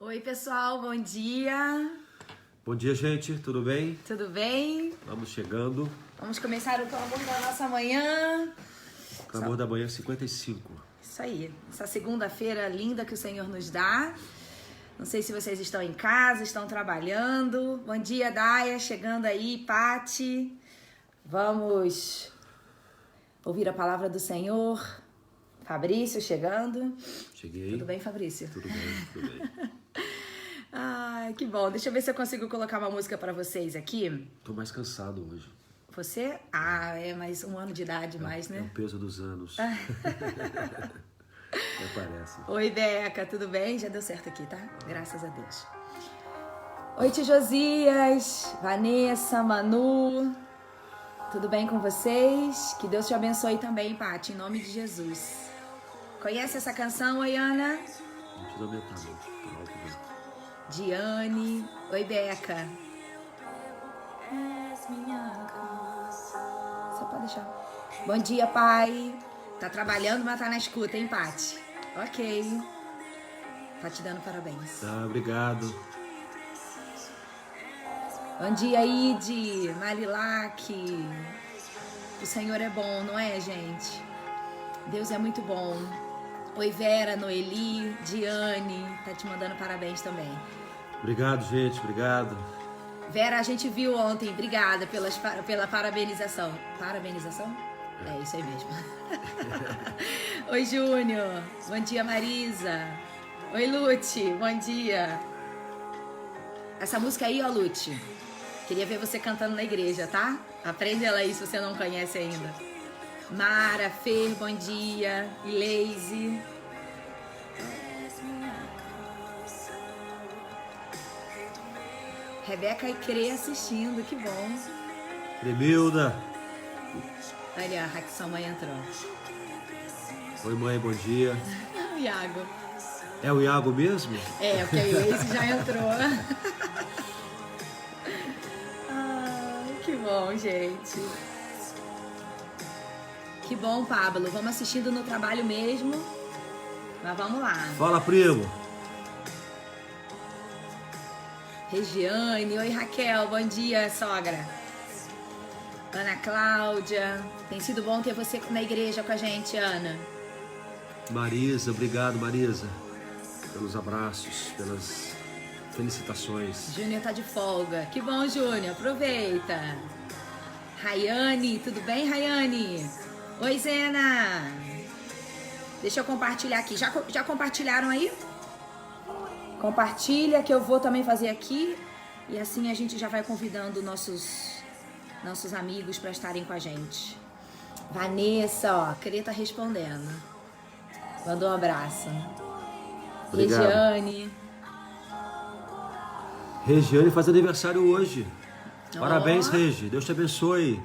Oi, pessoal, bom dia. Bom dia, gente, tudo bem? Tudo bem? Vamos chegando. Vamos começar o clamor da nossa manhã. Clamor da manhã 55. Isso aí, essa segunda-feira linda que o Senhor nos dá. Não sei se vocês estão em casa, estão trabalhando. Bom dia, Daia, chegando aí, Pati. Vamos ouvir a palavra do Senhor. Fabrício chegando. Cheguei. Tudo bem, Fabrício? Tudo bem, tudo bem. Ai, que bom. Deixa eu ver se eu consigo colocar uma música pra vocês aqui. Tô mais cansado hoje. Você? Ah, é mais um ano de idade mais, É né? o peso dos anos. Até parece. Oi, Deca, tudo bem? Já deu certo aqui, tá? Graças a Deus. Oi, tio Josias, Vanessa, Manu. Tudo bem com vocês? Que Deus te abençoe também, Paty, em nome de Jesus. Conhece essa canção, oi, Ana? Não precisa aumentar, não. Tá alto mesmo. Diane. Oi, Beca. Só pode deixar. Bom dia, pai. Tá trabalhando, mas tá na escuta, hein, Paty? Ok. Tá te dando parabéns. Tá, obrigado. Bom dia, Ide, Marilac. O Senhor é bom, não é, gente? Deus é muito bom. Oi, Vera, Noeli, Diane, tá te mandando parabéns também. Obrigado, gente, obrigado. Vera, a gente viu ontem, obrigada pela parabenização. Parabenização? É isso aí mesmo. Oi, Júnior. Bom dia, Marisa. Oi, Lute. Bom dia. Essa música aí, ó, Lute. Queria ver você cantando na igreja, tá? Aprende ela aí se você não conhece ainda. Mara, Fer, bom dia. Leise. Rebeca e Crê assistindo, que bom. Cremilda. Olha, a Raquel, mãe entrou. Oi, mãe, bom dia. O Iago. É o Iago mesmo? É, porque aí o Ace já entrou. Ai, que bom, gente. Que bom, Pablo. Vamos assistindo no trabalho mesmo. Mas vamos lá. Fala, primo. Regiane. Oi, Raquel. Bom dia, sogra. Ana Cláudia. Tem sido bom ter você na igreja com a gente, Ana. Marisa, obrigado, Marisa. Pelos abraços, pelas felicitações. Júnior tá de folga. Que bom, Júnior. Aproveita. Rayane. Tudo bem, Rayane? Oi, Zena. Deixa eu compartilhar aqui. Já compartilharam aí? Compartilha que eu vou também fazer aqui. E assim a gente já vai convidando nossos amigos para estarem com a gente. Vanessa, ó, Crê tá respondendo. Mandou um abraço. Obrigado. Regiane. Regiane faz aniversário hoje. Parabéns, Ó. Regi. Deus te abençoe.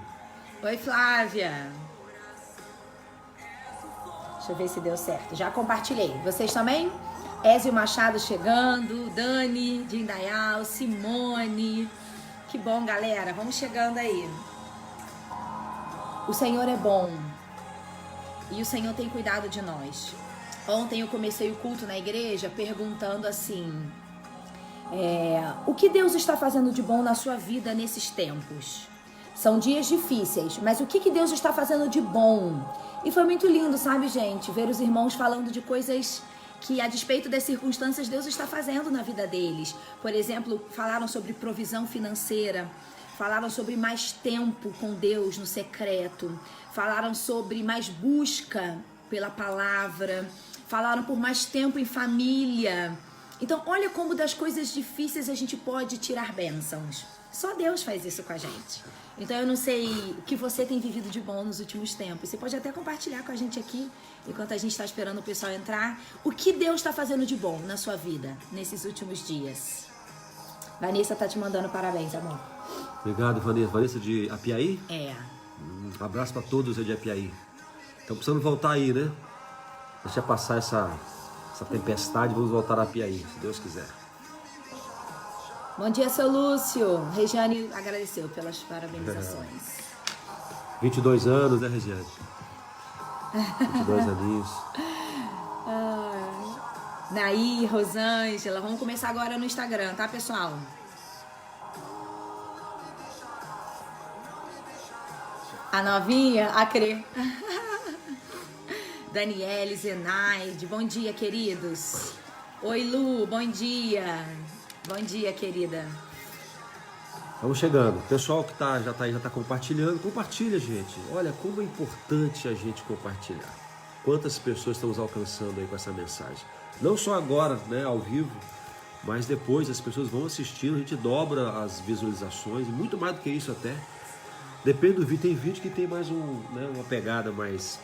Oi, Flávia. Deixa eu ver se deu certo. Já compartilhei. Vocês também? Ézio Machado chegando. Dani, Dindayal, Simone. Que bom, galera. Vamos chegando aí. O Senhor é bom. E o Senhor tem cuidado de nós. Ontem eu comecei o culto na igreja perguntando assim... o que Deus está fazendo de bom na sua vida nesses tempos? São dias difíceis, mas o que Deus está fazendo de bom? E foi muito lindo, sabe, gente? Ver os irmãos falando de coisas que, a despeito das circunstâncias, Deus está fazendo na vida deles. Por exemplo, falaram sobre provisão financeira, falaram sobre mais tempo com Deus no secreto, falaram sobre mais busca pela palavra, falaram por mais tempo em família. Então, olha como das coisas difíceis a gente pode tirar bênçãos. Só Deus faz isso com a gente. Então, eu não sei o que você tem vivido de bom nos últimos tempos. Você pode até compartilhar com a gente aqui, enquanto a gente está esperando o pessoal entrar, o que Deus está fazendo de bom na sua vida nesses últimos dias. Vanessa tá te mandando parabéns, amor. Obrigado, Vanessa. Vanessa de Apiaí? É. Um abraço para todos de Apiaí. Estão precisando voltar aí, né? Deixa passar essa tempestade, vamos voltar a Apiaí, se Deus quiser. Bom dia, seu Lúcio. Regiane agradeceu pelas parabenizações. 22 anos, né, Regiane? 22 aninhos. Nair, Rosângela. Vamos começar agora no Instagram, tá, pessoal? A novinha, a Crê. Daniele, Zenaide, bom dia, queridos. Oi, Lu, bom dia. Bom dia, querida. Vamos chegando. O pessoal que já tá compartilhando, compartilha, gente. Olha como é importante a gente compartilhar. Quantas pessoas estamos alcançando aí com essa mensagem. Não só agora, né, ao vivo, mas depois as pessoas vão assistindo, a gente dobra as visualizações, muito mais do que isso até. Depende do vídeo, tem vídeo que tem mais uma pegada mais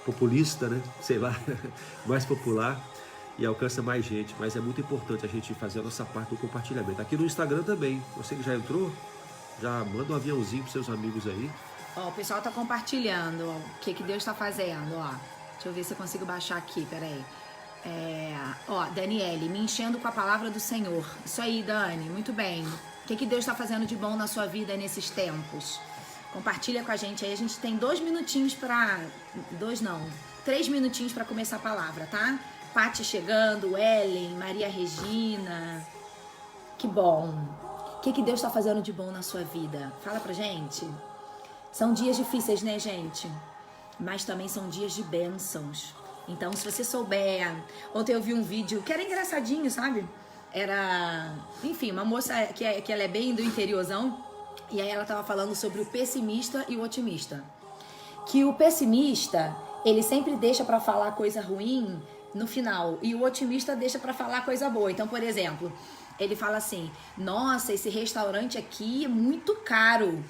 populista, né? Sei lá, mais popular e alcança mais gente. Mas é muito importante a gente fazer a nossa parte do compartilhamento. Aqui no Instagram também, você que já entrou, já manda um aviãozinho para seus amigos aí. Ó, o pessoal tá compartilhando, ó, o que Deus tá fazendo, ó. Deixa eu ver se eu consigo baixar aqui, peraí. Ó, Daniele, me enchendo com a palavra do Senhor. Isso aí, Dani, muito bem. O que Deus tá fazendo de bom na sua vida nesses tempos? Compartilha com a gente aí. A gente tem 2 minutinhos pra... 2 não. 3 minutinhos pra começar a palavra, tá? Pati chegando, Ellen, Maria Regina. Que bom. O que Deus tá fazendo de bom na sua vida? Fala pra gente. São dias difíceis, né, gente? Mas também são dias de bênçãos. Então, se você souber... Ontem eu vi um vídeo que era engraçadinho, sabe? Era... Enfim, uma moça que ela é bem do interiorzão. E aí ela tava falando sobre o pessimista e o otimista. Que o pessimista, ele sempre deixa pra falar coisa ruim no final. E o otimista deixa pra falar coisa boa. Então, por exemplo, ele fala assim... Nossa, esse restaurante aqui é muito caro.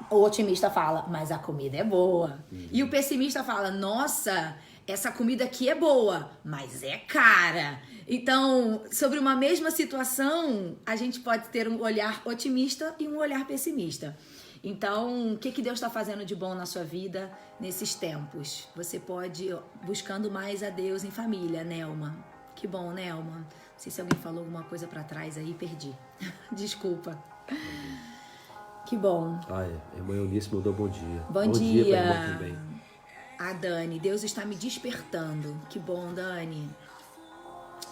O otimista fala, mas a comida é boa. E o pessimista fala, nossa, essa comida aqui é boa, mas é cara. Então, sobre uma mesma situação, a gente pode ter um olhar otimista e um olhar pessimista. Então, o que Deus está fazendo de bom na sua vida nesses tempos? Você pode ir buscando mais a Deus em família, Nelma. Que bom, Nelma. Não sei se alguém falou alguma coisa para trás aí, perdi. Desculpa. Que bom. Irmã Eunice mandou bom dia. Bom dia pra irmã também. A Dani, Deus está me despertando. Que bom, Dani.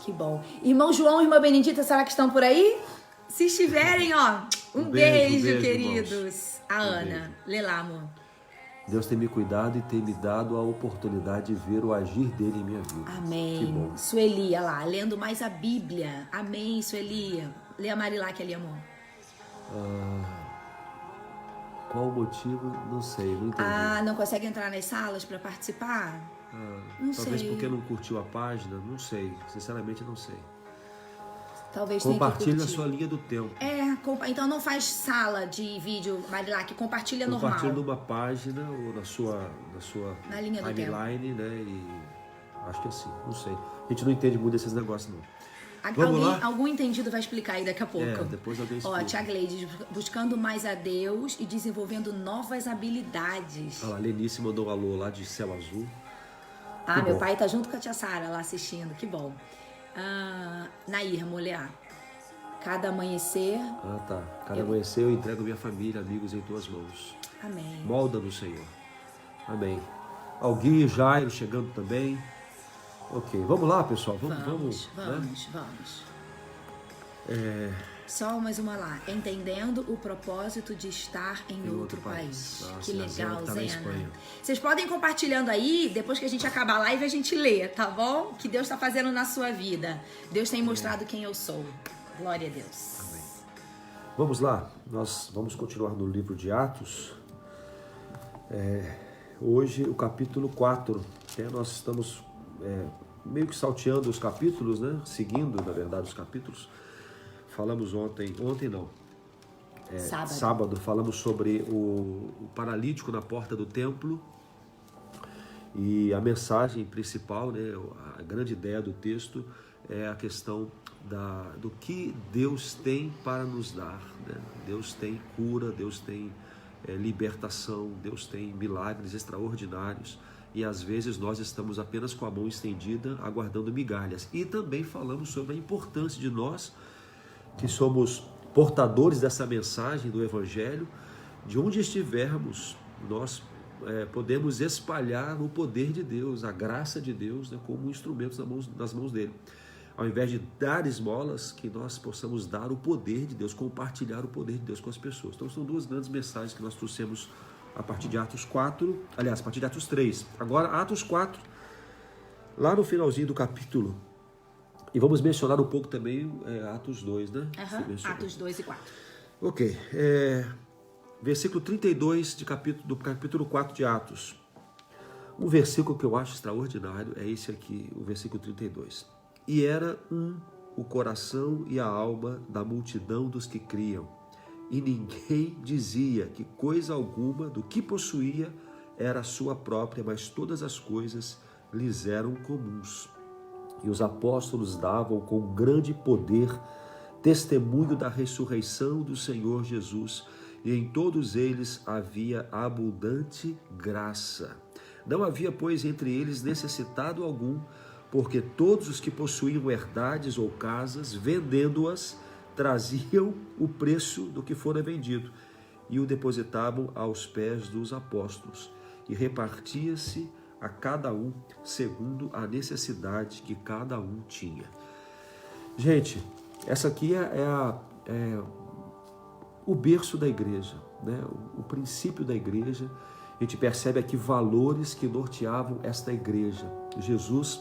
Que bom. Irmão João e irmã Benedita, será que estão por aí? Se estiverem, ó, um beijo, queridos. Irmãos. A Ana, lê lá, amor. Deus tem me cuidado e tem me dado a oportunidade de ver o agir dele em minha vida. Amém. Que bom. Sueli, olha lá, lendo mais a Bíblia. Amém, Sueli. Lê a Marilac ali, amor. Qual o motivo? Não sei, não entendi. Não consegue entrar nas salas para participar? Talvez porque não curtiu a página, não sei. Sinceramente, não sei. Talvez compartilhe na sua linha do tempo. Então não faz sala de vídeo, Marilac, compartilha normal. Compartilha numa página ou na sua na linha timeline, né? E acho que assim, não sei. A gente não entende muito desses negócios, não. Algum entendido vai explicar aí daqui a pouco. Depois alguém explica. Ó, Tia Gleides, buscando mais a Deus e desenvolvendo novas habilidades. Olha lá, a Lenice mandou um alô lá de Céu Azul. Meu pai tá junto com a tia Sara lá assistindo, que bom. Nair, mulher, cada amanhecer... Cada amanhecer eu entrego minha família, amigos em tuas mãos. Amém. Molda-nos, Senhor. Amém. Alguém e Jairo chegando também. Ok, vamos lá, pessoal. Vamos. Só mais uma lá. Entendendo o propósito de estar em outro país. Nossa, que legal, tá Zena. Vocês podem ir compartilhando aí, depois que a gente acabar a live, a gente lê, tá bom? Que Deus está fazendo na sua vida. Deus tem mostrado quem eu sou. Glória a Deus. Amém. Vamos lá. Nós vamos continuar no livro de Atos. Hoje, o capítulo 4. Nós estamos meio que salteando os capítulos, né? Seguindo, na verdade, os capítulos. Falamos ontem não, sábado, falamos sobre o paralítico na porta do templo e a mensagem principal, né, a grande ideia do texto é a questão do que Deus tem para nos dar, né? Deus tem cura, Deus tem libertação, Deus tem milagres extraordinários e às vezes nós estamos apenas com a mão estendida aguardando migalhas. E também falamos sobre a importância de nós que somos portadores dessa mensagem do Evangelho, de onde estivermos, nós podemos espalhar o poder de Deus, a graça de Deus, né, como instrumentos nas mãos dele. Ao invés de dar esmolas, que nós possamos dar o poder de Deus, compartilhar o poder de Deus com as pessoas. Então são duas grandes mensagens que nós trouxemos a partir de Atos 4, aliás, a partir de Atos 3. Agora, Atos 4, lá no finalzinho do capítulo, e vamos mencionar um pouco também Atos 2, né? Atos 2 e 4. Ok. Versículo 32 do capítulo 4 de Atos. Um versículo que eu acho extraordinário é esse aqui, o versículo 32. E era o coração e a alma da multidão dos que criam, e ninguém dizia que coisa alguma do que possuía era sua própria, mas todas as coisas lhes eram comuns. E os apóstolos davam com grande poder testemunho da ressurreição do Senhor Jesus, e em todos eles havia abundante graça. Não havia, pois, entre eles necessitado algum, porque todos os que possuíam herdades ou casas, vendendo-as, traziam o preço do que fora vendido e o depositavam aos pés dos apóstolos, e repartia-se a cada um segundo a necessidade que cada um tinha. Gente, essa aqui é o berço da igreja, né? O princípio da igreja. A gente percebe aqui valores que norteavam esta igreja. Jesus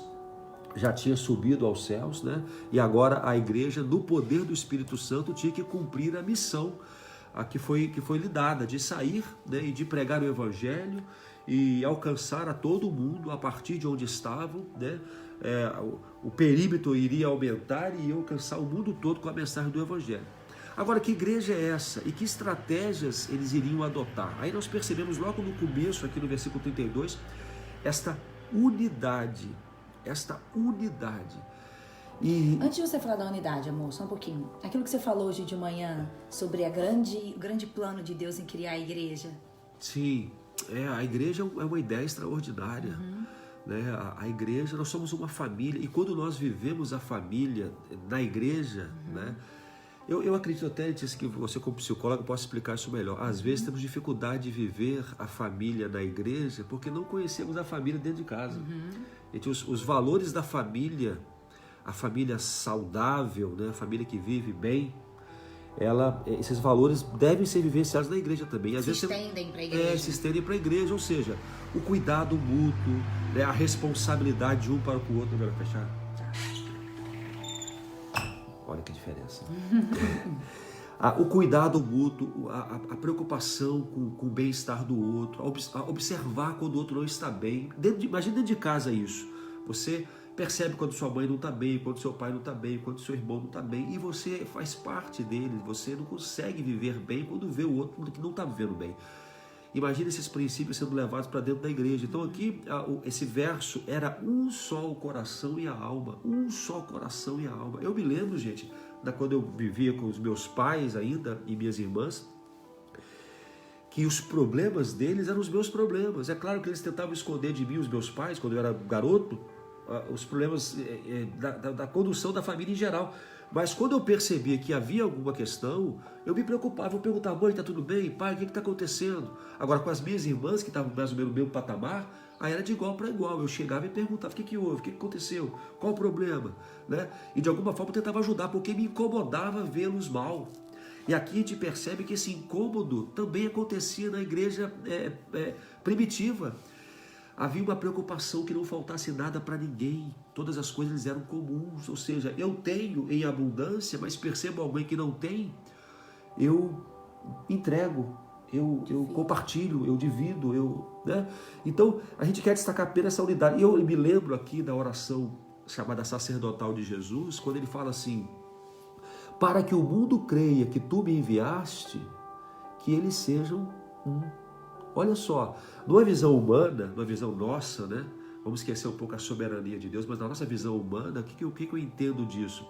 já tinha subido aos céus, né? E agora a igreja, no poder do Espírito Santo, tinha que cumprir a missão que foi lhe dada, de sair, né? E de pregar o evangelho e alcançar a todo mundo a partir de onde estavam, né? O perímetro iria aumentar e ia alcançar o mundo todo com a mensagem do evangelho. Agora, que igreja é essa? E que estratégias eles iriam adotar? Aí nós percebemos logo no começo, aqui no versículo 32, esta unidade. E antes de você falar da unidade, amor, só um pouquinho. Aquilo que você falou hoje de manhã sobre o grande plano de Deus em criar a igreja. Sim, a igreja é uma ideia extraordinária. Né? A igreja, nós somos uma família, e quando nós vivemos a família na igreja, né? Eu acredito até que você, como psicólogo, possa explicar isso melhor. Às vezes temos dificuldade de viver a família na igreja porque não conhecemos a família dentro de casa. Então, os valores da família, a família saudável, né? A família que vive bem, esses valores devem ser vivenciados na igreja também. Às vezes estendem para a igreja. Se estendem para a igreja, ou seja, o cuidado mútuo, né? A responsabilidade de um para com o outro. Melhor fechar? Olha que diferença. O cuidado mútuo, a preocupação com o bem-estar do outro, a observar quando o outro não está bem. Imagina dentro de casa isso. Você percebe quando sua mãe não está bem, quando seu pai não está bem, quando seu irmão não está bem, e você faz parte dele. Você não consegue viver bem quando vê o outro que não está vivendo bem. Imagina esses princípios sendo levados para dentro da igreja. Então aqui, esse verso era um só o coração e a alma. Um só o coração e a alma. Eu me lembro, gente, quando eu vivia com os meus pais ainda e minhas irmãs, que os problemas deles eram os meus problemas. É claro que eles tentavam esconder de mim, os meus pais, quando eu era garoto, os problemas da condução da família em geral. Mas quando eu percebia que havia alguma questão, eu me preocupava, eu perguntava: mãe, está tudo bem? Pai, o que está acontecendo? Agora, com as minhas irmãs, que estavam mais ou menos no mesmo patamar, aí era de igual para igual. Eu chegava e perguntava: o que houve? O que aconteceu? Qual o problema? Né? E de alguma forma eu tentava ajudar, porque me incomodava vê-los mal. E aqui a gente percebe que esse incômodo também acontecia na igreja primitiva. Havia uma preocupação que não faltasse nada para ninguém. Todas as coisas eram comuns. Ou seja, eu tenho em abundância, mas percebo alguém que não tem, eu entrego, eu compartilho, eu divido. Né? Então, a gente quer destacar apenas essa unidade. E eu me lembro aqui da oração chamada sacerdotal de Jesus, quando ele fala assim: para que o mundo creia que tu me enviaste, que eles sejam um. Olha só, numa visão humana, numa visão nossa, né? Vamos esquecer um pouco a soberania de Deus, mas na nossa visão humana, o que eu entendo disso?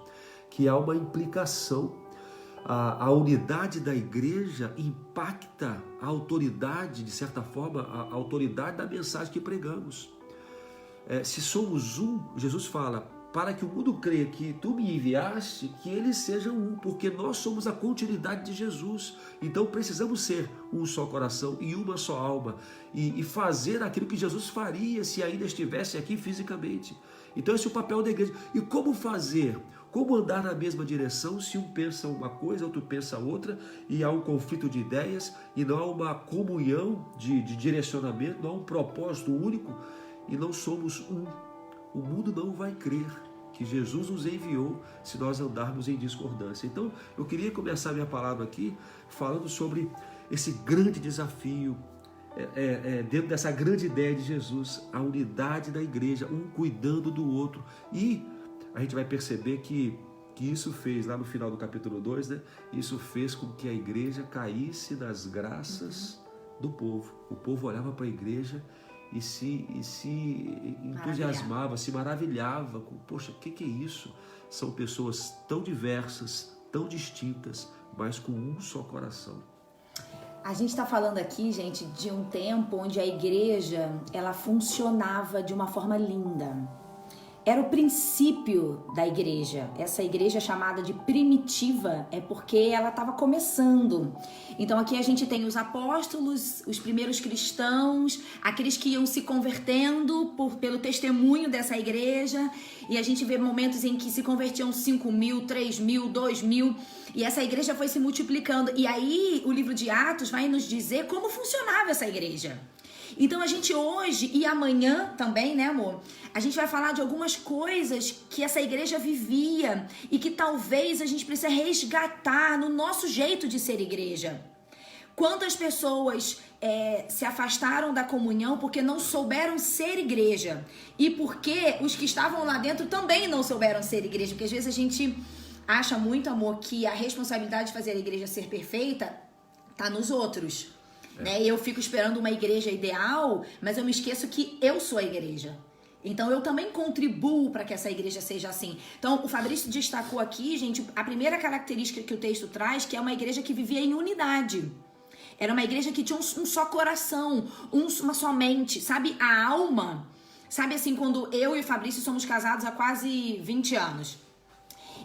Que há uma implicação. A unidade da igreja impacta a autoridade, de certa forma, a autoridade da mensagem que pregamos. Se somos um, Jesus fala, para que o mundo creia que tu me enviaste, que eles sejam um, porque nós somos a continuidade de Jesus. Então precisamos ser um só coração e uma só alma, e fazer aquilo que Jesus faria se ainda estivesse aqui fisicamente. Então esse é o papel da igreja. E como fazer? Como andar na mesma direção se um pensa uma coisa, outro pensa outra, e há um conflito de ideias, e não há uma comunhão de direcionamento, não há um propósito único, e não somos um. O mundo não vai crer que Jesus nos enviou se nós andarmos em discordância. Então, eu queria começar minha palavra aqui falando sobre esse grande desafio, dentro dessa grande ideia de Jesus, a unidade da igreja, um cuidando do outro. E a gente vai perceber que isso fez, lá no final do capítulo 2, né? Isso fez com que a igreja caísse nas graças do povo. O povo olhava para a igreja e se entusiasmava, se maravilhava. Poxa, o que é isso? São pessoas tão diversas, tão distintas, mas com um só coração. A gente está falando aqui, gente, de um tempo onde a igreja, ela funcionava de uma forma linda. Era o princípio da igreja. Essa igreja chamada de primitiva é porque ela estava começando. Então aqui a gente tem os apóstolos, os primeiros cristãos, aqueles que iam se convertendo pelo testemunho dessa igreja. E a gente vê momentos em que se convertiam 5.000, 3.000, 2.000. E essa igreja foi se multiplicando. E aí o livro de Atos vai nos dizer como funcionava essa igreja. Então a gente hoje e amanhã também, né, amor? A gente vai falar de algumas coisas que essa igreja vivia e que talvez a gente precisa resgatar no nosso jeito de ser igreja. Quantas pessoas se afastaram da comunhão porque não souberam ser igreja, e porque os que estavam lá dentro também não souberam ser igreja, porque às vezes a gente acha muito, amor, que a responsabilidade de fazer a igreja ser perfeita tá nos outros. Né? Eu fico esperando uma igreja ideal, mas eu me esqueço que eu sou a igreja. Então eu também contribuo para que essa igreja seja assim. Então o Fabrício destacou aqui, gente, a primeira característica que o texto traz, que é uma igreja que vivia em unidade. Era uma igreja que tinha um só coração, uma só mente, sabe? A alma, sabe assim, quando eu e o Fabrício somos casados há quase 20 anos.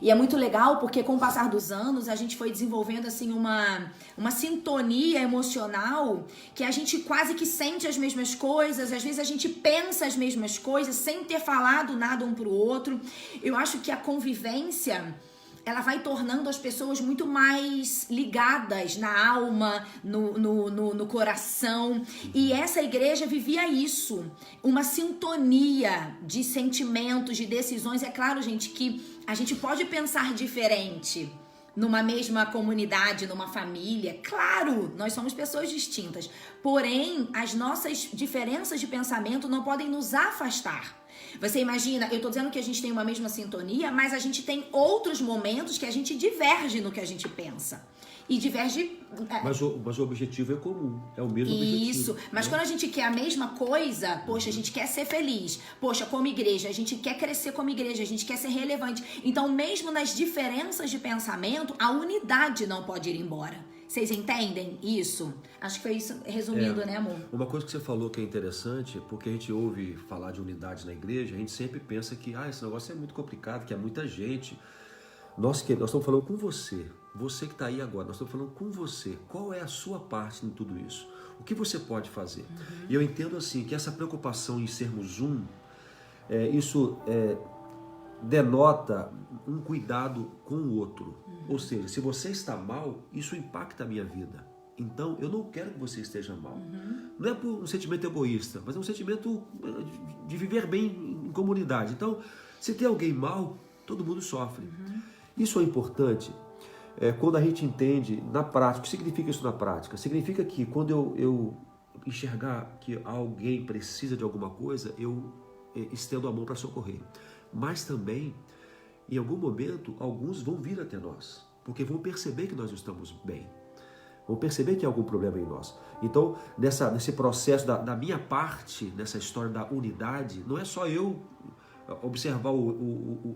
E é muito legal porque com o passar dos anos a gente foi desenvolvendo assim uma sintonia emocional que a gente quase que sente as mesmas coisas, às vezes a gente pensa as mesmas coisas sem ter falado nada um pro outro. Eu acho que a convivência, ela vai tornando as pessoas muito mais ligadas na alma, no coração. E essa igreja vivia isso, uma sintonia de sentimentos, de decisões. É claro, gente, que a gente pode pensar diferente numa mesma comunidade, numa família. Claro, nós somos pessoas distintas. Porém, as nossas diferenças de pensamento não podem nos afastar. Você imagina, eu tô dizendo que a gente tem uma mesma sintonia, mas a gente tem outros momentos que a gente diverge no que a gente pensa. E diverge... Mas o objetivo é comum, é o mesmo objetivo. Isso, mas quando a gente quer a mesma coisa, poxa, a gente quer ser feliz. Poxa, como igreja, a gente quer crescer como igreja, a gente quer ser relevante. Então, mesmo nas diferenças de pensamento, a unidade não pode ir embora. Vocês entendem isso? Acho que foi isso, resumindo, né, amor? Uma coisa que você falou que é interessante, porque a gente ouve falar de unidade na igreja, a gente sempre pensa que esse negócio é muito complicado, que é muita gente. Nós estamos falando com você que está aí agora, nós estamos falando com você. Qual é a sua parte em tudo isso? O que você pode fazer? E eu entendo assim, que essa preocupação em sermos um, isso denota um cuidado com o outro. Ou seja, se você está mal, isso impacta a minha vida. Então, eu não quero que você esteja mal. Não é por um sentimento egoísta, mas é um sentimento de viver bem em comunidade. Então, se tem alguém mal, todo mundo sofre. Isso é importante quando a gente entende na prática. O que significa isso na prática? Significa que quando eu enxergar que alguém precisa de alguma coisa, eu estendo a mão para socorrer. Mas também, em algum momento, alguns vão vir até nós, porque vão perceber que nós estamos bem. Vão perceber que há algum problema em nós. Então, nesse processo da minha parte, nessa história da unidade, não é só eu observar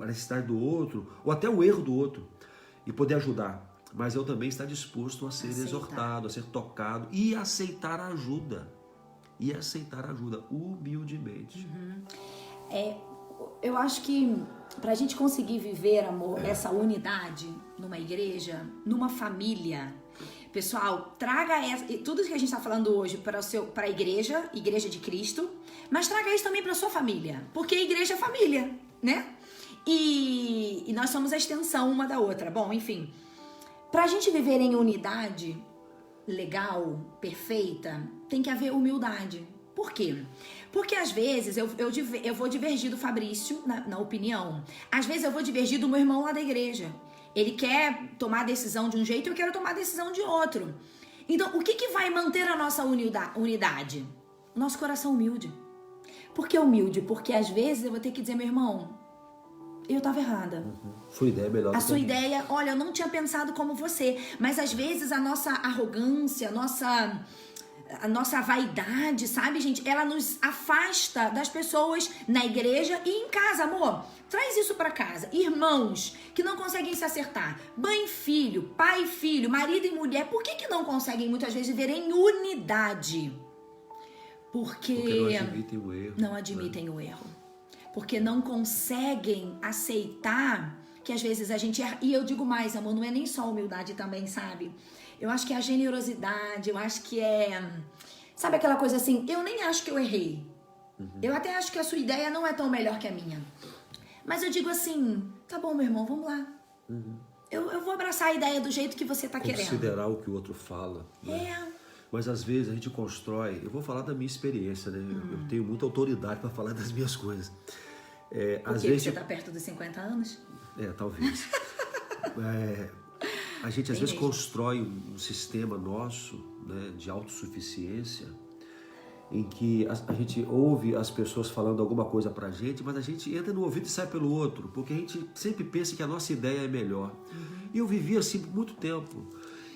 a necessidade do outro, ou até o erro do outro, e poder ajudar. Mas eu também estar disposto a ser exortado, a ser tocado e aceitar ajuda. Humildemente. eu acho que pra gente conseguir viver, amor, essa unidade numa igreja, numa família, pessoal, traga tudo que a gente tá falando hoje para a igreja de Cristo, mas traga isso também pra sua família, porque a igreja é família, né? E nós somos a extensão uma da outra. Bom, enfim, pra gente viver em unidade legal, perfeita, tem que haver humildade. Por quê? Porque às vezes eu vou divergir do Fabrício na opinião. Às vezes eu vou divergir do meu irmão lá da igreja. Ele quer tomar a decisão de um jeito e eu quero tomar a decisão de outro. Então, o que vai manter a nossa unidade? Nosso coração humilde. Por que humilde? Porque às vezes eu vou ter que dizer, meu irmão, eu tava errada. Sua ideia é melhor. A sua ideia, olha, eu não tinha pensado como você. Mas às vezes a nossa arrogância, a nossa vaidade, sabe, gente? Ela nos afasta das pessoas na igreja e em casa, amor. Traz isso pra casa. Irmãos que não conseguem se acertar. Mãe e filho, pai e filho, marido e mulher. Por que não conseguem muitas vezes viver em unidade? Porque não admitem o erro. Não admitem o erro. Porque não conseguem aceitar que às vezes a gente erra. E eu digo mais, amor, não é nem só humildade também, sabe? Eu acho que é a generosidade, eu acho que é... Sabe aquela coisa assim, eu nem acho que eu errei. Eu até acho que a sua ideia não é tão melhor que a minha. Mas eu digo assim, tá bom, meu irmão, vamos lá. Eu vou abraçar a ideia do jeito que você tá querendo. Considerar o que o outro fala. Né? Mas às vezes a gente constrói... Eu vou falar da minha experiência, né? Eu tenho muita autoridade para falar das minhas coisas. Às vezes você tá perto dos 50 anos? Talvez. A gente às vezes constrói um sistema nosso, né, de autossuficiência, em que a gente ouve as pessoas falando alguma coisa pra gente, mas a gente entra no ouvido e sai pelo outro, porque a gente sempre pensa que a nossa ideia é melhor. E eu vivi assim por muito tempo.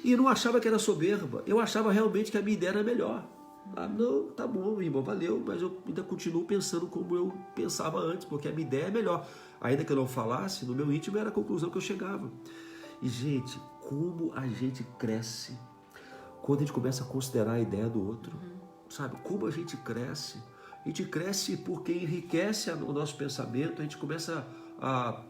E não achava que era soberba, eu achava realmente que a minha ideia era melhor. Não, tá bom, irmão, valeu, mas eu ainda continuo pensando como eu pensava antes, porque a minha ideia é melhor. Ainda que eu não falasse, no meu íntimo era a conclusão que eu chegava. E, gente, como a gente cresce quando a gente começa a considerar a ideia do outro, sabe? Como a gente cresce. A gente cresce porque enriquece o nosso pensamento, a gente começa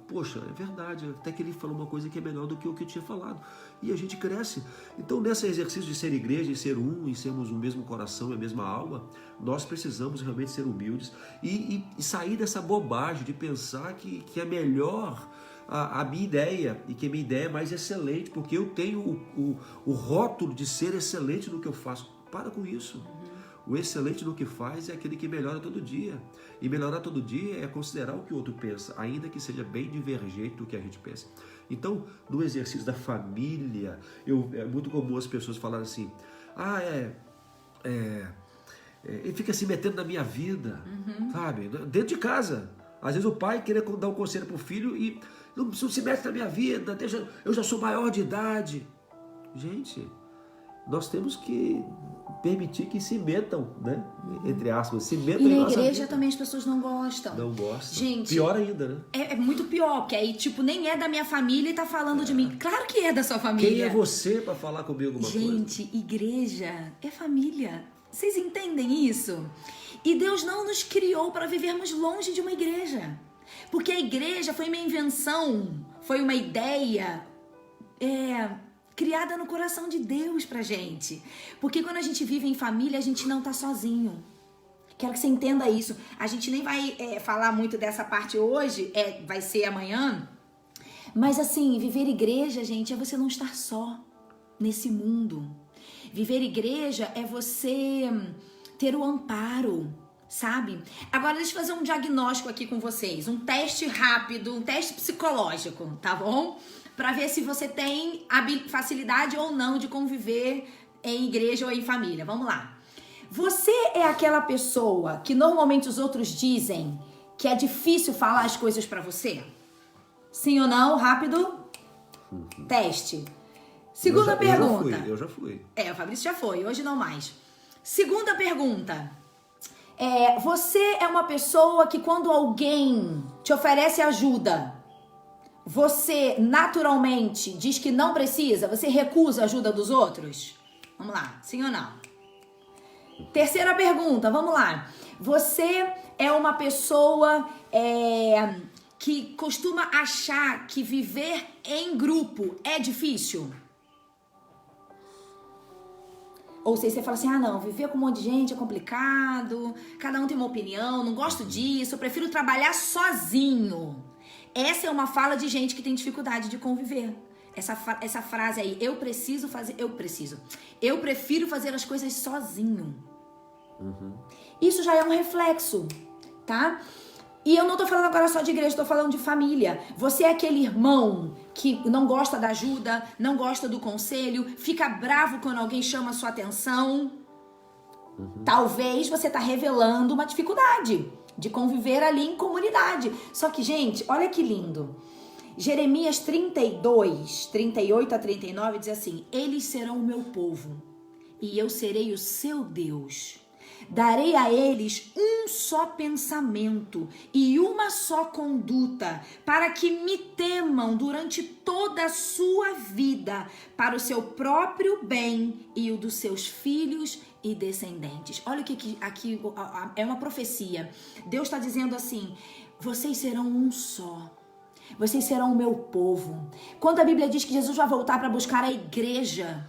poxa, é verdade, até que ele falou uma coisa que é melhor do que o que eu tinha falado. E a gente cresce. Então, nesse exercício de ser igreja, e ser um, e sermos o mesmo coração e a mesma alma, nós precisamos realmente ser humildes e sair dessa bobagem de pensar que é melhor a minha ideia, e que a minha ideia é mais excelente, porque eu tenho o rótulo de ser excelente no que eu faço. Para com isso. O excelente no que faz é aquele que melhora todo dia. E melhorar todo dia é considerar o que o outro pensa, ainda que seja bem divergente do que a gente pensa. Então, no exercício da família, é muito comum as pessoas falarem assim, ele fica se metendo na minha vida, sabe? Dentro de casa. Às vezes o pai queria dar um conselho para o filho e não se mete na minha vida, eu já sou maior de idade. Gente, nós temos que permitir que se metam, né? Entre aspas, se metam em nossa vida. E na igreja também as pessoas não gostam. Não gostam. Gente, pior ainda, né? É muito pior, porque aí, tipo, nem é da minha família e tá falando de mim. Claro que é da sua família. Quem é você para falar comigo alguma coisa? Gente, igreja é família. Vocês entendem isso? E Deus não nos criou para vivermos longe de uma igreja. Porque a igreja foi uma invenção, foi uma ideia criada no coração de Deus pra gente. Porque quando a gente vive em família, a gente não tá sozinho. Quero que você entenda isso. A gente nem vai falar muito dessa parte hoje, vai ser amanhã. Mas assim, viver igreja, gente, é você não estar só nesse mundo. Viver igreja é você ter o amparo, sabe? Agora deixa eu fazer um diagnóstico aqui com vocês. Um teste rápido, um teste psicológico, tá bom? Pra ver se você tem facilidade ou não de conviver em igreja ou em família. Vamos lá. Você é aquela pessoa que normalmente os outros dizem que é difícil falar as coisas pra você? Sim ou não? Rápido. Teste. Segunda pergunta. Eu já fui. O Fabrício já foi, hoje não mais. Segunda pergunta. Você é uma pessoa que quando alguém te oferece ajuda, você naturalmente diz que não precisa? Você recusa a ajuda dos outros? Vamos lá, sim ou não? Terceira pergunta, vamos lá. Você é uma pessoa que costuma achar que viver em grupo é difícil? Ou seja, você fala assim, não, viver com um monte de gente é complicado, cada um tem uma opinião, não gosto disso, eu prefiro trabalhar sozinho. Essa é uma fala de gente que tem dificuldade de conviver. Essa frase aí, eu prefiro fazer as coisas sozinho. Isso já é um reflexo, tá? E eu não tô falando agora só de igreja, tô falando de família. Você é aquele irmão que não gosta da ajuda, não gosta do conselho, fica bravo quando alguém chama a sua atenção. Talvez você tá revelando uma dificuldade de conviver ali em comunidade. Só que, gente, olha que lindo. Jeremias 32, 38 a 39 diz assim: eles serão o meu povo e eu serei o seu Deus. Darei a eles um só pensamento e uma só conduta, para que me temam durante toda a sua vida, para o seu próprio bem e o dos seus filhos e descendentes. Olha o que aqui é uma profecia. Deus está dizendo assim: vocês serão um só. Vocês serão o meu povo. Quando a Bíblia diz que Jesus vai voltar para buscar a igreja,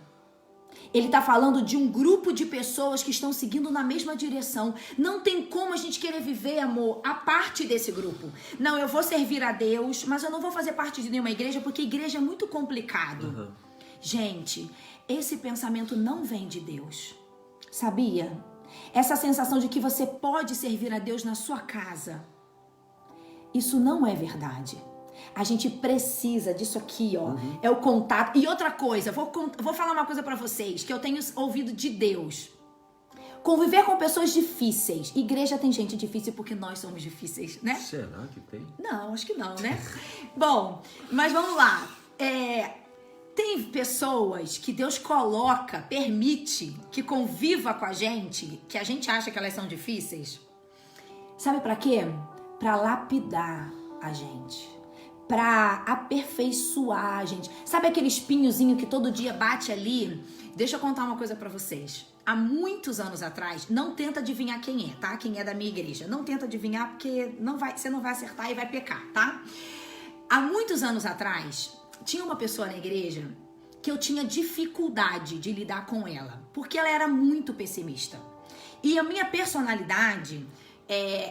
ele está falando de um grupo de pessoas que estão seguindo na mesma direção. Não tem como a gente querer viver, amor, a parte desse grupo. Não, eu vou servir a Deus, mas eu não vou fazer parte de nenhuma igreja, porque igreja é muito complicado. Gente, esse pensamento não vem de Deus. Sabia? Essa sensação de que você pode servir a Deus na sua casa, isso não é verdade. A gente precisa disso aqui, ó. É o contato. E outra coisa, vou falar uma coisa pra vocês que eu tenho ouvido de Deus. Conviver com pessoas difíceis. Igreja tem gente difícil porque nós somos difíceis, né? Será que tem? Não, acho que não, né? Bom, mas vamos lá. Tem pessoas que Deus coloca, permite que conviva com a gente, que a gente acha que elas são difíceis. Sabe pra quê? Pra lapidar a gente. Pra aperfeiçoar a gente. Sabe aquele espinhozinho que todo dia bate ali? Deixa eu contar uma coisa pra vocês. Há muitos anos atrás, não tenta adivinhar quem é, tá? Quem é da minha igreja. Não tenta adivinhar porque você não vai acertar e vai pecar, tá? Há muitos anos atrás, tinha uma pessoa na igreja que eu tinha dificuldade de lidar com ela. Porque ela era muito pessimista. E a minha personalidade...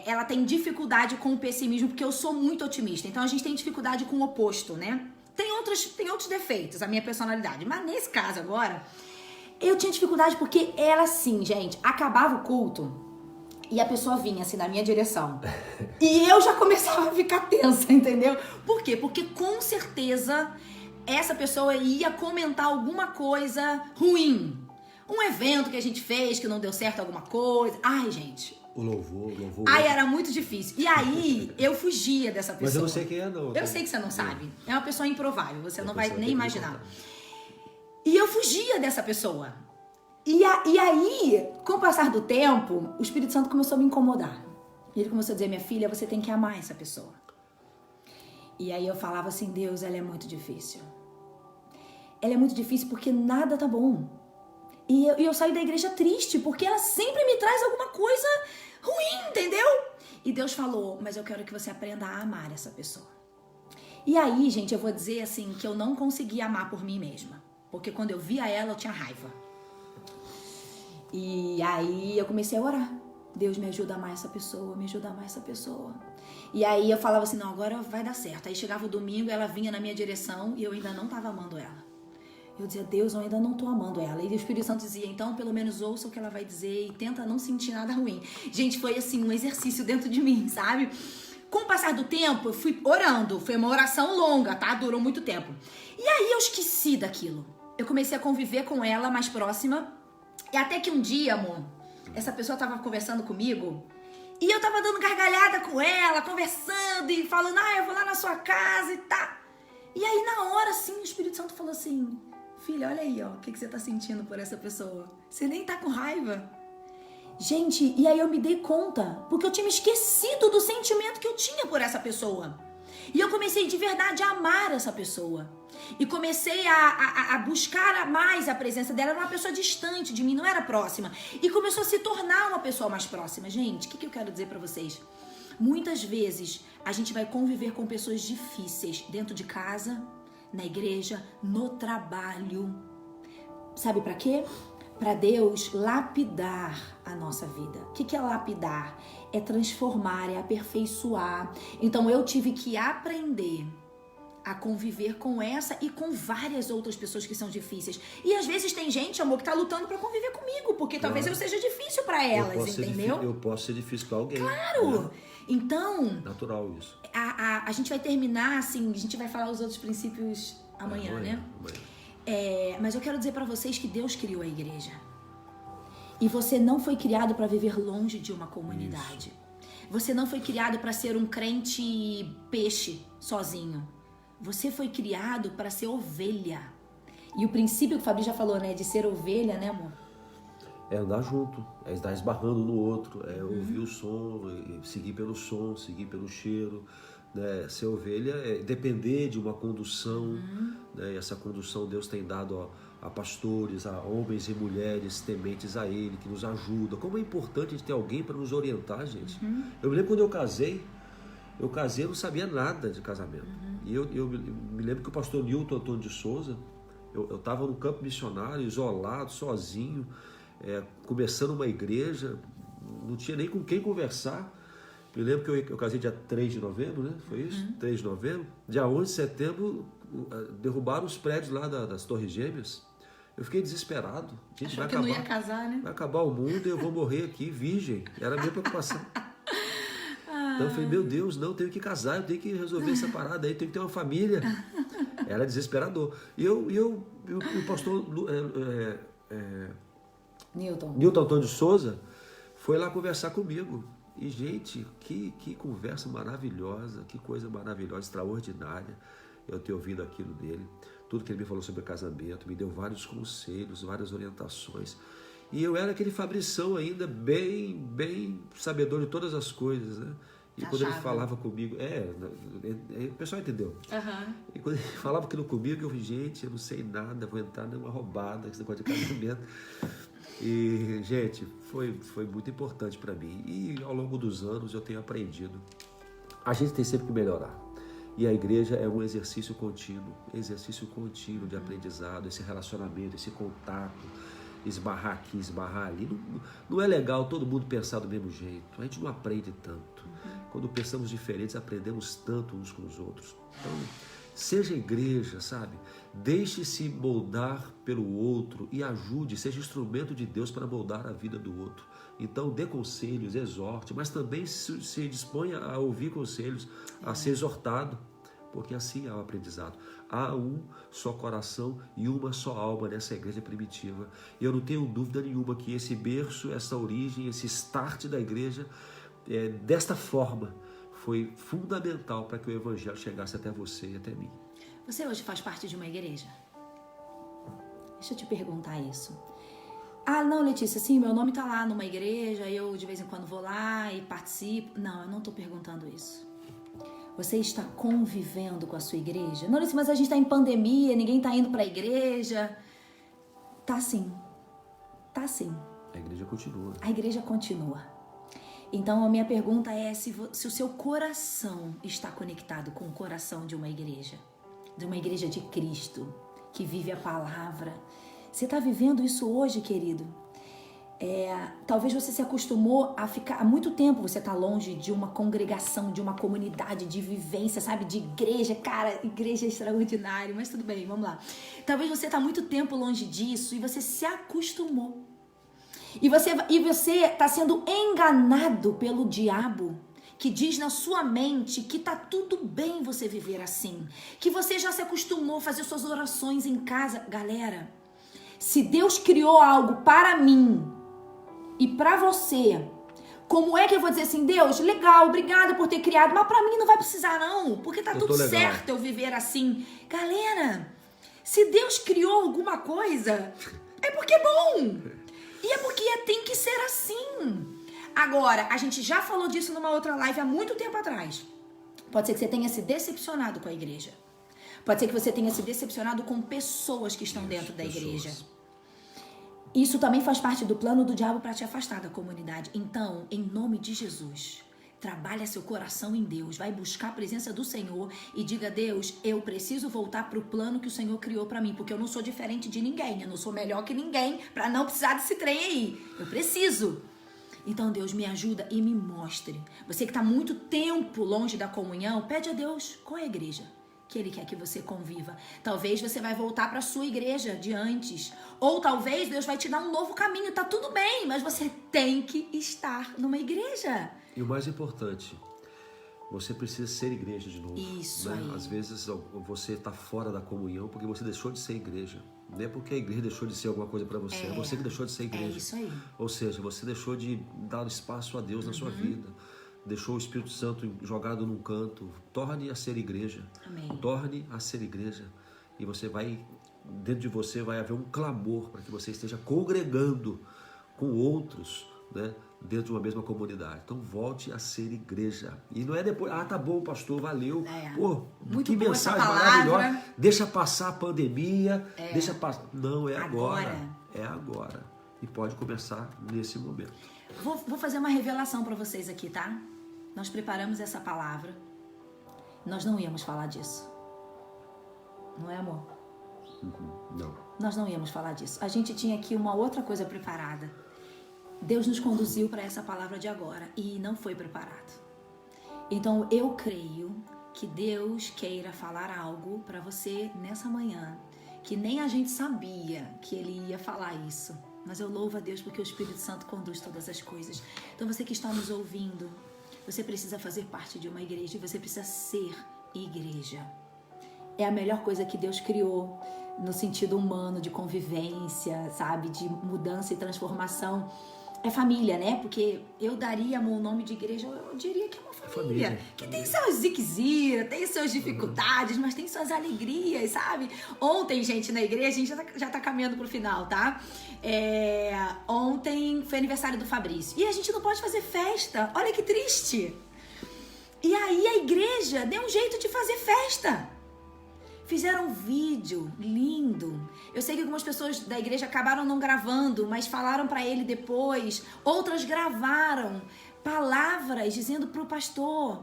ela tem dificuldade com o pessimismo, porque eu sou muito otimista. Então a gente tem dificuldade com o oposto, né? Tem outros defeitos, a minha personalidade. Mas nesse caso agora, eu tinha dificuldade porque ela assim, gente, acabava o culto e a pessoa vinha assim na minha direção. E eu já começava a ficar tensa, entendeu? Por quê? Porque com certeza essa pessoa ia comentar alguma coisa ruim. Um evento que a gente fez que não deu certo, alguma coisa. Ai, gente... O louvor. Aí era muito difícil. E aí, eu fugia dessa pessoa. Mas eu não sei quem é, não. Eu sei que você não sabe. É uma pessoa improvável, você não vai nem imaginar. E eu fugia dessa pessoa. E aí, com o passar do tempo, o Espírito Santo começou a me incomodar. E ele começou a dizer, minha filha, você tem que amar essa pessoa. E aí eu falava assim, Deus, ela é muito difícil. Ela é muito difícil porque nada tá bom. E eu saio da igreja triste, porque ela sempre me traz alguma coisa ruim, entendeu? E Deus falou, mas eu quero que você aprenda a amar essa pessoa. E aí, gente, eu vou dizer assim, que eu não conseguia amar por mim mesma. Porque quando eu via ela, eu tinha raiva. E aí eu comecei a orar. Deus, me ajuda a amar essa pessoa, me ajuda a amar essa pessoa. E aí eu falava assim, não, agora vai dar certo. Aí chegava o domingo, ela vinha na minha direção e eu ainda não estava amando ela. Eu dizia, Deus, eu ainda não tô amando ela. E o Espírito Santo dizia, então pelo menos ouça o que ela vai dizer e tenta não sentir nada ruim. Gente, foi assim, um exercício dentro de mim, sabe? Com o passar do tempo, eu fui orando. Foi uma oração longa, tá? Durou muito tempo. E aí eu esqueci daquilo. Eu comecei a conviver com ela mais próxima. E até que um dia, amor, essa pessoa tava conversando comigo. E eu tava dando gargalhada com ela, conversando e falando, eu vou lá na sua casa e tá. E aí na hora, assim, o Espírito Santo falou assim... Filha, olha aí, ó, o que você tá sentindo por essa pessoa? Você nem tá com raiva. Gente, e aí eu me dei conta, porque eu tinha me esquecido do sentimento que eu tinha por essa pessoa. E eu comecei de verdade a amar essa pessoa. E comecei a buscar mais a presença dela. Era uma pessoa distante de mim, não era próxima. E começou a se tornar uma pessoa mais próxima. Gente, o que eu quero dizer pra vocês? Muitas vezes a gente vai conviver com pessoas difíceis dentro de casa, na igreja, no trabalho. Sabe para quê? Para Deus lapidar a nossa vida. O que é lapidar? É transformar, é aperfeiçoar. Então eu tive que aprender a conviver com essa e com várias outras pessoas que são difíceis. E às vezes tem gente, amor, que tá lutando para conviver comigo, porque talvez eu seja difícil para elas, entendeu? Eu posso ser difícil para alguém. Claro! Né? Então... Natural isso. A gente vai terminar, assim, a gente vai falar os outros princípios amanhã, né? Amanhã. Mas eu quero dizer para vocês que Deus criou a igreja. E você não foi criado para viver longe de uma comunidade. Isso. Você não foi criado para ser um crente peixe sozinho. Você foi criado para ser ovelha. E o princípio que o Fabrício já falou, né? De ser ovelha, né, amor? É andar junto, é estar esbarrando no outro, é ouvir o som, seguir pelo som, seguir pelo cheiro. Né? Ser ovelha é depender de uma condução. Né? E essa condução Deus tem dado a pastores, a homens e mulheres tementes a Ele, que nos ajudam. Como é importante a gente ter alguém para nos orientar, gente. Eu me lembro quando eu casei não sabia nada de casamento. E eu me lembro que o pastor Newton Antônio de Souza, eu estava no campo missionário, isolado, sozinho, começando uma igreja, não tinha nem com quem conversar. Me lembro que eu casei dia 3 de novembro, né? Foi isso? 3 de novembro. Dia 11 de setembro, derrubaram os prédios lá das Torres Gêmeas. Eu fiquei desesperado. Gente, achou que não ia casar, né? Vai acabar o mundo e eu vou morrer aqui, virgem. Era a minha preocupação. Então eu falei, meu Deus, não, eu tenho que casar, eu tenho que resolver essa parada aí, eu tenho que ter uma família. Era desesperador. E o pastor Newton Antônio de Souza foi lá conversar comigo. E, gente, que conversa maravilhosa, que coisa maravilhosa, extraordinária. Eu ter ouvido aquilo dele, tudo que ele me falou sobre casamento, me deu vários conselhos, várias orientações. E eu era aquele Fabrição ainda, bem sabedor de todas as coisas, né? E quando ele falava comigo, o pessoal entendeu. E quando ele falava aquilo comigo, eu falei, gente, eu não sei nada, vou entrar numa roubada, esse negócio de casamento. E, gente, foi muito importante para mim. E ao longo dos anos eu tenho aprendido. A gente tem sempre que melhorar. E a igreja é um exercício contínuo de aprendizado, esse relacionamento, esse contato, esbarrar aqui, esbarrar ali. Não é legal todo mundo pensar do mesmo jeito. A gente não aprende tanto. Quando pensamos diferentes, aprendemos tanto uns com os outros. Então, seja igreja, sabe? Deixe-se moldar pelo outro e ajude, seja instrumento de Deus para moldar a vida do outro. Então, dê conselhos, exorte, mas também se disponha a ouvir conselhos, a ser exortado, porque assim é o aprendizado. Há um só coração e uma só alma nessa igreja primitiva. E eu não tenho dúvida nenhuma que esse berço, essa origem, esse start da igreja, desta forma, foi fundamental para que o evangelho chegasse até você e até mim. Você hoje faz parte de uma igreja? Deixa eu te perguntar isso. Ah, não, Letícia, sim, meu nome tá lá numa igreja, eu de vez em quando vou lá e participo. Não, eu não tô perguntando isso. Você está convivendo com a sua igreja? Não, Letícia, mas a gente tá em pandemia, ninguém tá indo pra igreja. Tá sim. Tá sim. A igreja continua. A igreja continua. Então, a minha pergunta é se o seu coração está conectado com o coração de uma igreja de Cristo, que vive a palavra. Você está vivendo isso hoje, querido? Talvez você se acostumou a ficar... Há muito tempo você está longe de uma congregação, de uma comunidade, de vivência, sabe? De igreja. Cara, igreja é extraordinário, mas tudo bem, vamos lá. Talvez você está muito tempo longe disso e você se acostumou. E você está sendo enganado pelo diabo, que diz na sua mente que tá tudo bem você viver assim, que você já se acostumou a fazer suas orações em casa. Galera, se Deus criou algo para mim e para você, como é que eu vou dizer assim, Deus, legal, obrigada por ter criado, mas para mim não vai precisar não, porque tá tudo certo eu viver assim. Galera, se Deus criou alguma coisa, é porque é bom. E é porque tem que ser assim. Agora, a gente já falou disso numa outra live há muito tempo atrás. Pode ser que você tenha se decepcionado com a igreja. Pode ser que você tenha se decepcionado com pessoas que estão dentro da igreja. Isso também faz parte do plano do diabo para te afastar da comunidade. Então, em nome de Jesus, Trabalha seu coração em Deus, vai buscar a presença do Senhor e diga: Deus, eu preciso voltar para o plano que o Senhor criou para mim, porque eu não sou diferente de ninguém, eu não sou melhor que ninguém para não precisar desse trem aí. Eu preciso. Então, Deus, me ajuda e me mostre. Você que está muito tempo longe da comunhão, pede a Deus qual é a igreja que Ele quer que você conviva. Talvez você vai voltar para a sua igreja de antes. Ou talvez Deus vai te dar um novo caminho. Tá tudo bem, mas você tem que estar numa igreja. E o mais importante, você precisa ser igreja de novo. Isso né? aí. Às vezes você está fora da comunhão porque você deixou de ser igreja. Não é porque a igreja deixou de ser alguma coisa para você. É você que deixou de ser igreja. É isso aí. Ou seja, você deixou de dar espaço a Deus na sua vida. Deixou o Espírito Santo jogado num canto. Torne a ser igreja. Amém. Torne a ser igreja. E você vai, dentro de você vai haver um clamor para que você esteja congregando com outros, né, dentro de uma mesma comunidade. Então volte a ser igreja. E não é depois, tá bom, pastor, valeu. Pô, muito que boa mensagem essa palavra. maravilhosa. Deixa passar a pandemia. Deixa passar. Não, é agora. É agora. E pode começar nesse momento. Vou fazer uma revelação para vocês aqui, tá? Nós preparamos essa palavra. Nós não íamos falar disso. Não é, amor? Não. Nós não íamos falar disso. A gente tinha aqui uma outra coisa preparada. Deus nos conduziu para essa palavra de agora e não foi preparado. Então eu creio que Deus queira falar algo para você nessa manhã, que nem a gente sabia que Ele ia falar isso. Mas eu louvo a Deus porque o Espírito Santo conduz todas as coisas. Então você que está nos ouvindo, você precisa fazer parte de uma igreja e você precisa ser igreja. É a melhor coisa que Deus criou no sentido humano, de convivência, sabe? De mudança e transformação. É família, né? Porque eu daria o nome de igreja, eu diria que é uma família. Que tem seus ziquezira, tem suas dificuldades, mas tem suas alegrias, sabe? Ontem, gente, na igreja, a gente já tá caminhando pro final, tá? Ontem foi aniversário do Fabrício. E a gente não pode fazer festa. Olha que triste. E aí a igreja deu um jeito de fazer festa. Fizeram um vídeo lindo. Eu sei que algumas pessoas da igreja acabaram não gravando, mas falaram para ele depois. Outras gravaram palavras dizendo pro pastor.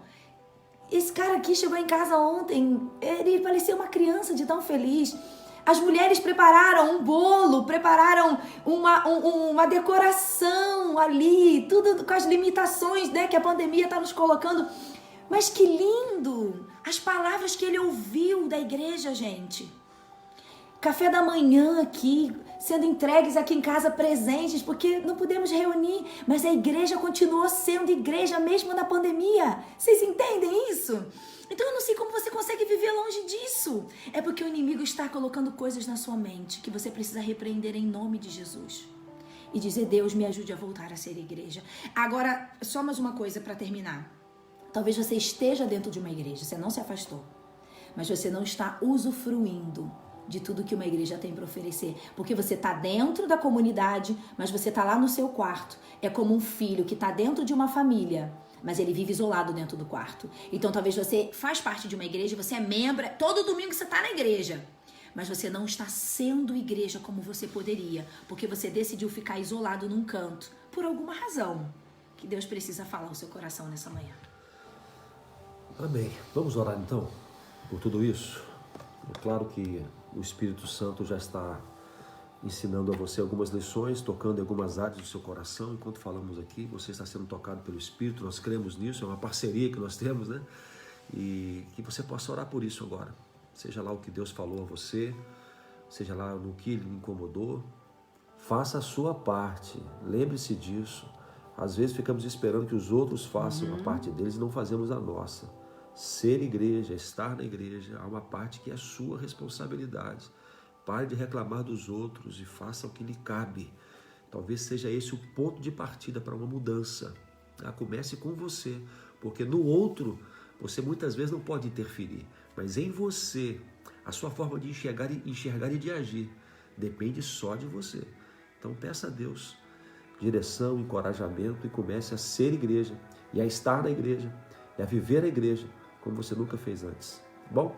Esse cara aqui chegou em casa ontem, ele parecia uma criança de tão feliz. As mulheres prepararam um bolo, prepararam uma decoração ali, tudo com as limitações, né, que a pandemia está nos colocando. Mas que lindo! As palavras que ele ouviu da igreja, gente. Café da manhã aqui, sendo entregues aqui em casa presentes, porque não podemos reunir, mas a igreja continuou sendo igreja mesmo na pandemia. Vocês entendem isso? Então eu não sei como você consegue viver longe disso. É porque o inimigo está colocando coisas na sua mente que você precisa repreender em nome de Jesus. E dizer: Deus, me ajude a voltar a ser igreja. Agora, só mais uma coisa para terminar. Talvez você esteja dentro de uma igreja, você não se afastou, mas você não está usufruindo de tudo que uma igreja tem para oferecer, porque você está dentro da comunidade, mas você está lá no seu quarto. É como um filho que está dentro de uma família, mas ele vive isolado dentro do quarto. Então talvez você faz parte de uma igreja, você é membro, todo domingo você está na igreja, mas você não está sendo igreja como você poderia, porque você decidiu ficar isolado num canto, por alguma razão, que Deus precisa falar ao seu coração nessa manhã. Amém. Vamos orar então por tudo isso. É claro que o Espírito Santo já está ensinando a você algumas lições, tocando em algumas áreas do seu coração. Enquanto falamos aqui, você está sendo tocado pelo Espírito, nós cremos nisso, é uma parceria que nós temos, né? E que você possa orar por isso agora. Seja lá o que Deus falou a você, seja lá no que lhe incomodou, faça a sua parte, lembre-se disso. Às vezes ficamos esperando que os outros façam a parte deles e não fazemos a nossa. Ser igreja, estar na igreja, há uma parte que é sua responsabilidade. Pare de reclamar dos outros e faça o que lhe cabe. Talvez seja esse o ponto de partida para uma mudança. Comece com você, porque no outro você muitas vezes não pode interferir, mas em você, a sua forma de enxergar e de agir depende só de você. Então peça a Deus direção, encorajamento e comece a ser igreja e a estar na igreja e a viver a igreja como você nunca fez antes. Bom,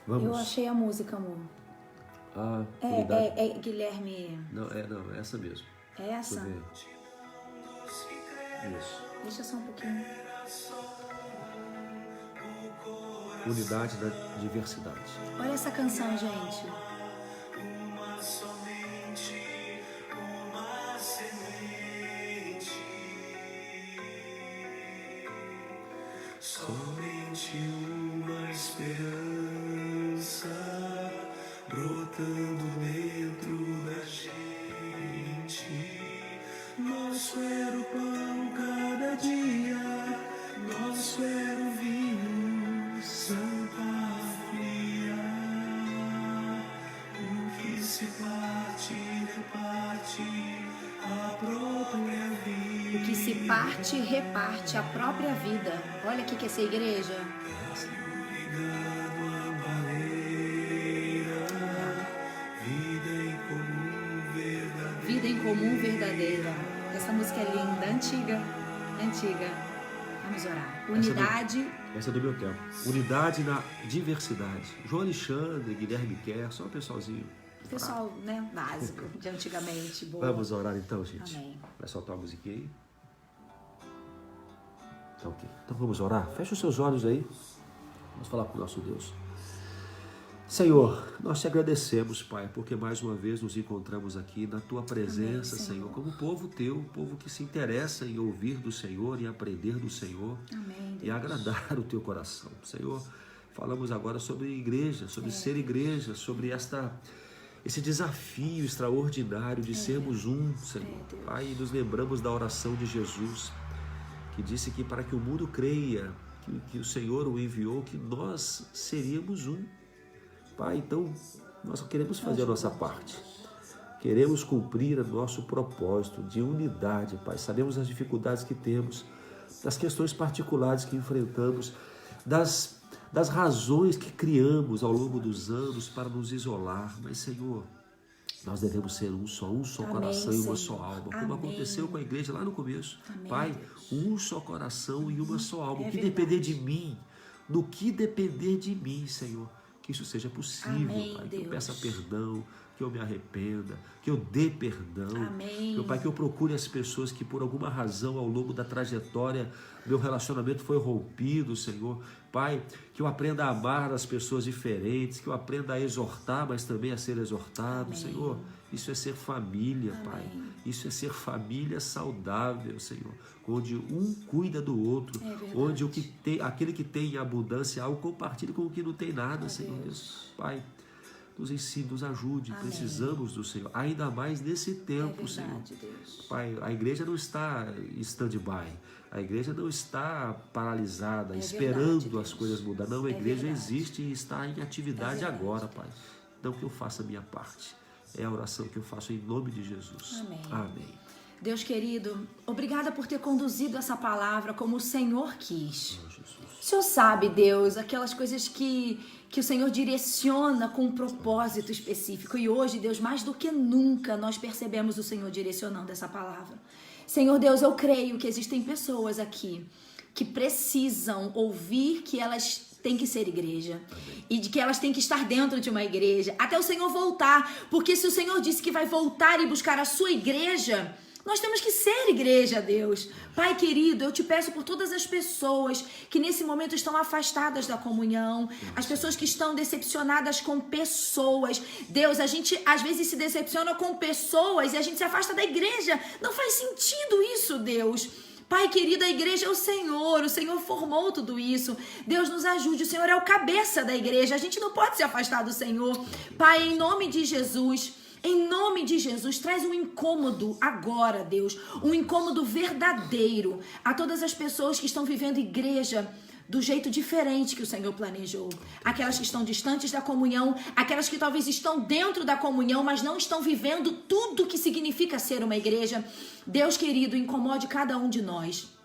vamos. Eu achei a música, amor. É Guilherme. Não, é essa mesmo. É essa? Isso. Deixa só um pouquinho. Unidade na diversidade. Olha essa canção, gente. Somente uma esperança brotando dentro da gente. Nosso era o pão cada dia, nosso era o vinho, Santa Fria. O que se parte, reparte a própria vida. O que se parte, reparte a própria vida. Olha o que é essa igreja. Ligado à baleira, vida em comum verdadeira. Vida em comum verdadeira. Essa música é linda, antiga. Vamos orar. Unidade. Essa é do meu tempo. Unidade na diversidade. João Alexandre, Guilherme Kerr, só um pessoalzinho. Pessoal, né, básico, de antigamente. Boa. Vamos orar então, gente. Amém. Vai soltar uma musiquinha aí? Tá ok. Então vamos orar. Fecha os seus olhos aí. Vamos falar com o nosso Deus. Senhor, nós te agradecemos, Pai, porque mais uma vez nos encontramos aqui na Tua presença, Amém, Senhor, como povo Teu, um povo que se interessa em ouvir do Senhor e aprender do Senhor. Amém, Deus. E agradar o Teu coração. Senhor, falamos agora sobre igreja, sobre ser igreja, sobre esse desafio extraordinário de sermos um, Senhor. Pai, nos lembramos da oração de Jesus, que disse que para que o mundo creia que o Senhor o enviou, que nós seríamos um. Pai, então nós queremos fazer a nossa parte. Queremos cumprir o nosso propósito de unidade, Pai. Sabemos as dificuldades que temos, das questões particulares que enfrentamos, das razões que criamos ao longo dos anos para nos isolar. Mas, Senhor, nós devemos ser um só Amém, coração e uma Senhor. só alma, como Amém. aconteceu com a igreja lá no começo. Amém, Pai, Deus. um só coração e uma só alma. É O que verdade. depender de mim, no que depender de mim, Senhor, que isso seja possível, Amém, Pai. Que eu Deus. peça perdão, que eu me arrependa, que eu dê perdão. Amém. Meu Pai, que eu procure as pessoas que por alguma razão ao longo da trajetória meu relacionamento foi rompido, Senhor. Pai, que eu aprenda a amar as pessoas diferentes, que eu aprenda a exortar, mas também a ser exortado, Amém. Senhor. Isso é ser família, Amém. Pai. Isso é ser família saudável, Senhor. Onde um cuida do outro, É verdade. onde aquele que tem em abundância algo compartilha com o que não tem nada, Senhor Deus. Pai, nos ensine, nos ajude. Amém. Precisamos do Senhor, ainda mais nesse tempo, É Senhor. verdade, Deus. Pai, a igreja não está em stand-by. A igreja não está paralisada, É esperando verdade, as Deus. coisas mudar. Não, a É igreja verdade. existe e está em atividade É verdade, agora, Pai. Então que eu faça a minha parte. É a oração que eu faço em nome de Jesus. Amém. Amém. Deus querido, obrigada por ter conduzido essa palavra como o Senhor quis. Oh, Jesus. O Senhor sabe, Deus, aquelas coisas que o Senhor direciona com um propósito específico. E hoje, Deus, mais do que nunca, nós percebemos o Senhor direcionando essa palavra. Senhor Deus, eu creio que existem pessoas aqui que precisam ouvir que elas têm que ser igreja. Amém. E de que elas têm que estar dentro de uma igreja até o Senhor voltar. Porque se o Senhor disse que vai voltar e buscar a sua igreja, nós temos que ser igreja, Deus. Pai querido, eu te peço por todas as pessoas que nesse momento estão afastadas da comunhão, as pessoas que estão decepcionadas com pessoas. Deus, a gente às vezes se decepciona com pessoas e a gente se afasta da igreja. Não faz sentido isso, Deus. Pai querido, a igreja é o Senhor formou tudo isso. Deus nos ajude, o Senhor é o cabeça da igreja, a gente não pode se afastar do Senhor. Pai, em nome de Jesus, traz um incômodo agora, Deus, um incômodo verdadeiro a todas as pessoas que estão vivendo igreja do jeito diferente que o Senhor planejou. Aquelas que estão distantes da comunhão, aquelas que talvez estão dentro da comunhão, mas não estão vivendo tudo que significa ser uma igreja. Deus querido, incomode cada um de nós.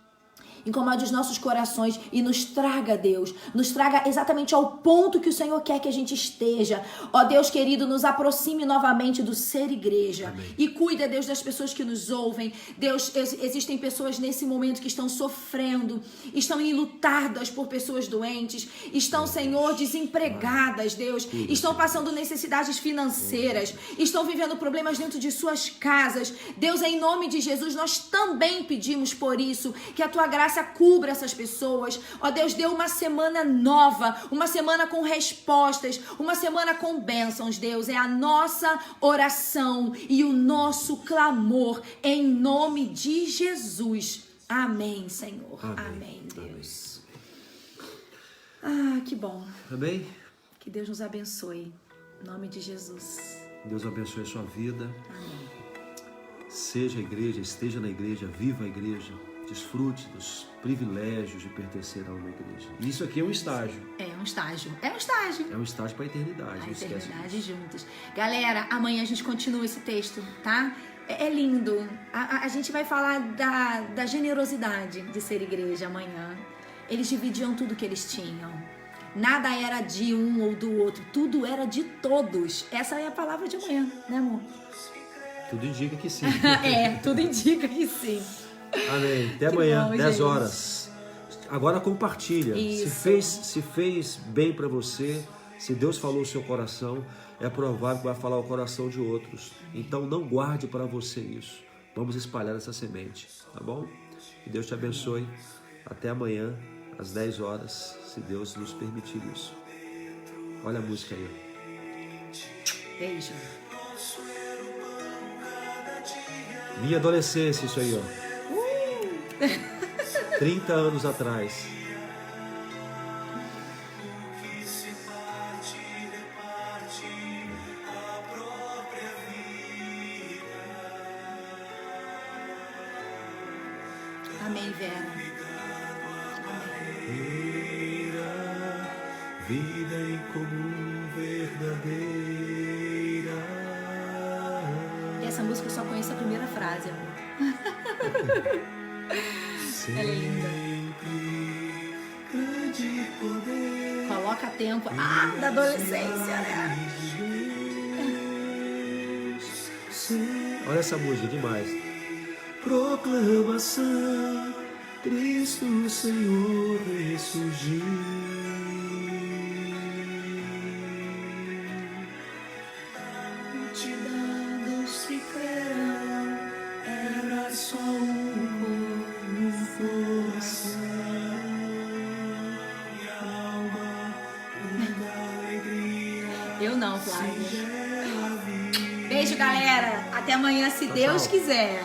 Incomode os nossos corações e nos traga, Deus, nos traga exatamente ao ponto que o Senhor quer que a gente esteja. Ó Deus querido, nos aproxime novamente do ser igreja. Amém. E cuida, Deus, das pessoas que nos ouvem. Deus, existem pessoas nesse momento que estão sofrendo, estão enlutadas por pessoas doentes, estão, Senhor, desempregadas, Deus, estão passando necessidades financeiras, estão vivendo problemas dentro de suas casas. Deus, em nome de Jesus, nós também pedimos por isso, que a tua graça graça cubra essas pessoas. Ó Deus, dê uma semana nova, uma semana com respostas, uma semana com bênçãos, Deus. É a nossa oração e o nosso clamor em nome de Jesus. Amém, Senhor. Amém, Deus. Ah, que bom. Amém? Que Deus nos abençoe. Em nome de Jesus. Deus abençoe a sua vida. Amém. Seja a igreja, esteja na igreja, viva a igreja. Desfrute dos privilégios de pertencer a uma igreja. E isso aqui é um estágio. É um estágio. É um estágio. É um estágio para a eternidade. A não esquece eternidade disso. juntos. Galera, amanhã a gente continua esse texto, tá? É lindo. A gente vai falar da generosidade de ser igreja amanhã. Eles dividiam tudo que eles tinham. Nada era de um ou do outro. Tudo era de todos. Essa é a palavra de amanhã, né, amor? Tudo indica que sim. Tudo indica que sim. Amém. Até Que amanhã, bom, 10 gente. horas. Agora compartilha. Isso. Se fez bem para você, se Deus falou o seu coração, é provável que vai falar o coração de outros. Então não guarde para você isso. Vamos espalhar essa semente, tá bom? Que Deus te abençoe. Até amanhã, às 10 horas, se Deus nos permitir isso. Olha a música aí. Beijo. Minha adolescência, isso aí, ó. 30 anos atrás. Amém, Vera. Vida em comum verdadeira. Essa música eu só conheço a primeira frase, amor. Ela é linda. Grande poder. Coloca tempo. Ah, da adolescência, né? Olha essa música, demais. Proclamação, Cristo o Senhor ressurgiu. Multidão dos que creram, era só um coração e alma, uma alegria. Eu não, Flávia. Beijo, galera. Até amanhã, se Deus quiser.